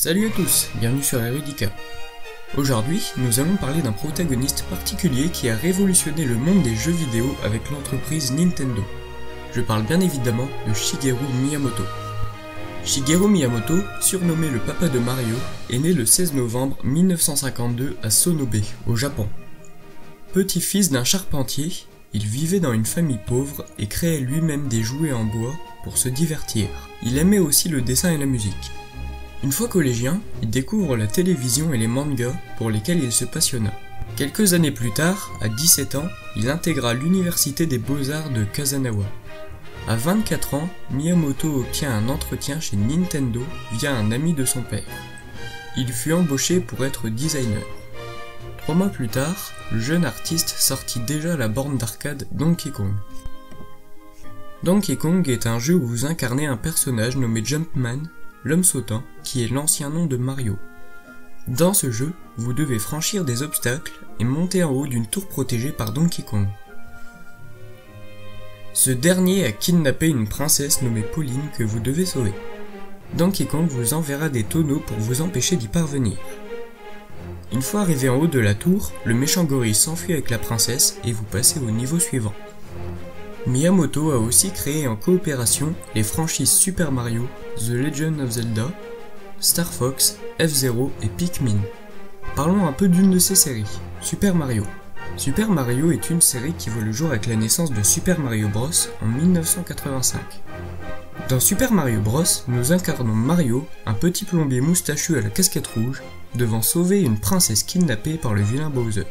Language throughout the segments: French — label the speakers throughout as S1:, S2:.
S1: Salut à tous, bienvenue sur Erudica. Aujourd'hui, nous allons parler d'un protagoniste particulier qui a révolutionné le monde des jeux vidéo avec l'entreprise Nintendo. Je parle bien évidemment de Shigeru Miyamoto. Shigeru Miyamoto, surnommé le papa de Mario, est né le 16 novembre 1952 à Sonobe, au Japon. Petit-fils d'un charpentier, il vivait dans une famille pauvre et créait lui-même des jouets en bois pour se divertir. Il aimait aussi le dessin et la musique. Une fois collégien, il découvre la télévision et les mangas pour lesquels il se passionna. Quelques années plus tard, à 17 ans, il intégra l'université des beaux-arts de Kazanawa. À 24 ans, Miyamoto obtient un entretien chez Nintendo via un ami de son père. Il fut embauché pour être designer. 3 mois plus tard, le jeune artiste sortit déjà la borne d'arcade Donkey Kong. Donkey Kong est un jeu où vous incarnez un personnage nommé Jumpman, l'homme sautant, qui est l'ancien nom de Mario. Dans ce jeu, vous devez franchir des obstacles et monter en haut d'une tour protégée par Donkey Kong. Ce dernier a kidnappé une princesse nommée Pauline que vous devez sauver. Donkey Kong vous enverra des tonneaux pour vous empêcher d'y parvenir. Une fois arrivé en haut de la tour, le méchant gorille s'enfuit avec la princesse et vous passez au niveau suivant. Miyamoto a aussi créé en coopération les franchises Super Mario, The Legend of Zelda, Star Fox, F-Zero et Pikmin. Parlons un peu d'une de ces séries, Super Mario. Super Mario est une série qui voit le jour avec la naissance de Super Mario Bros en 1985. Dans Super Mario Bros, nous incarnons Mario, un petit plombier moustachu à la casquette rouge, devant sauver une princesse kidnappée par le vilain Bowser.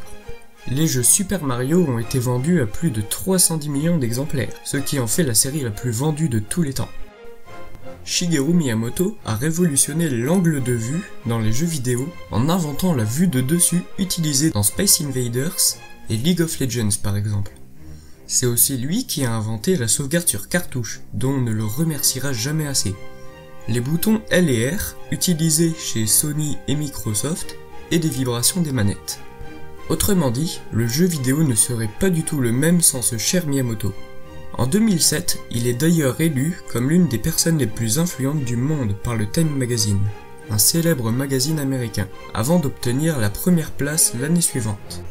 S1: Les jeux Super Mario ont été vendus à plus de 310 millions d'exemplaires, ce qui en fait la série la plus vendue de tous les temps. Shigeru Miyamoto a révolutionné l'angle de vue dans les jeux vidéo en inventant la vue de dessus utilisée dans Space Invaders et League of Legends par exemple. C'est aussi lui qui a inventé la sauvegarde sur cartouche, dont on ne le remerciera jamais assez. Les boutons L et R utilisés chez Sony et Microsoft et des vibrations des manettes. Autrement dit, le jeu vidéo ne serait pas du tout le même sans ce cher Miyamoto. En 2007, il est d'ailleurs élu comme l'une des personnes les plus influentes du monde par le Time Magazine, un célèbre magazine américain, avant d'obtenir la première place l'année suivante.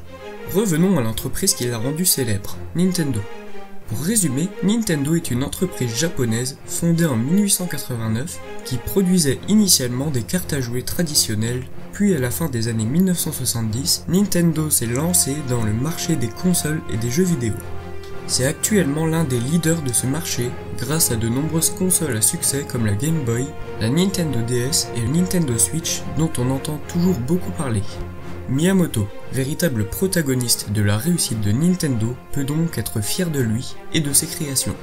S1: Revenons à l'entreprise qui l'a rendu célèbre, Nintendo. Pour résumer, Nintendo est une entreprise japonaise fondée en 1889 qui produisait initialement des cartes à jouer traditionnelles, puis à la fin des années 1970, Nintendo s'est lancé dans le marché des consoles et des jeux vidéo. C'est actuellement l'un des leaders de ce marché grâce à de nombreuses consoles à succès comme la Game Boy, la Nintendo DS et le Nintendo Switch dont on entend toujours beaucoup parler. Miyamoto, véritable protagoniste de la réussite de Nintendo, peut donc être fier de lui et de ses créations.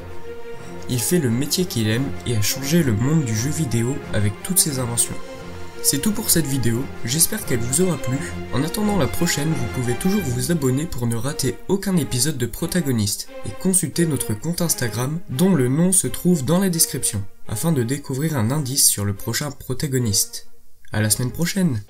S1: Il fait le métier qu'il aime et a changé le monde du jeu vidéo avec toutes ses inventions. C'est tout pour cette vidéo, j'espère qu'elle vous aura plu. En attendant la prochaine, vous pouvez toujours vous abonner pour ne rater aucun épisode de Protagoniste et consulter notre compte Instagram dont le nom se trouve dans la description, afin de découvrir un indice sur le prochain protagoniste. À la semaine prochaine!